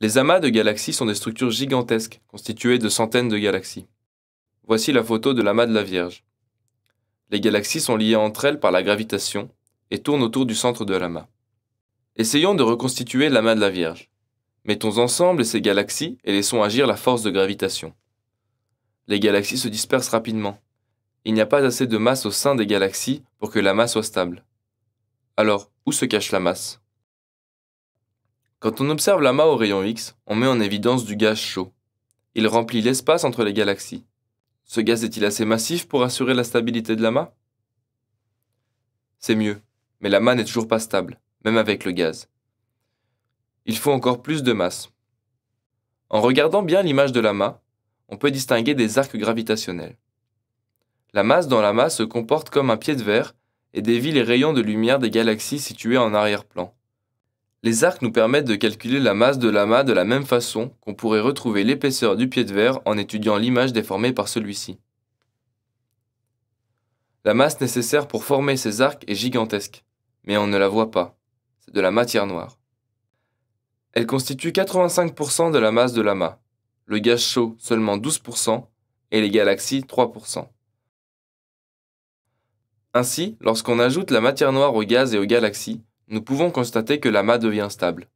Les amas de galaxies sont des structures gigantesques, constituées de centaines de galaxies. Voici la photo de l'amas de la Vierge. Les galaxies sont liées entre elles par la gravitation et tournent autour du centre de l'amas. Essayons de reconstituer l'amas de la Vierge. Mettons ensemble ces galaxies et laissons agir la force de gravitation. Les galaxies se dispersent rapidement. Il n'y a pas assez de masse au sein des galaxies pour que l'amas soit stable. Alors, où se cache la masse? Quand on observe l'amas au rayon X, on met en évidence du gaz chaud. Il remplit l'espace entre les galaxies. Ce gaz est-il assez massif pour assurer la stabilité de l'amas? C'est mieux, mais l'amas n'est toujours pas stable, même avec le gaz. Il faut encore plus de masse. En regardant bien l'image de l'amas, on peut distinguer des arcs gravitationnels. La masse dans l'amas se comporte comme un pied de verre et dévie les rayons de lumière des galaxies situées en arrière-plan. Les arcs nous permettent de calculer la masse de l'amas de la même façon qu'on pourrait retrouver l'épaisseur du pied de verre en étudiant l'image déformée par celui-ci. La masse nécessaire pour former ces arcs est gigantesque, mais on ne la voit pas. C'est de la matière noire. Elle constitue 85% de la masse de l'amas, le gaz chaud seulement 12% et les galaxies 3%. Ainsi, lorsqu'on ajoute la matière noire au gaz et aux galaxies, nous pouvons constater que l'amas devient stable.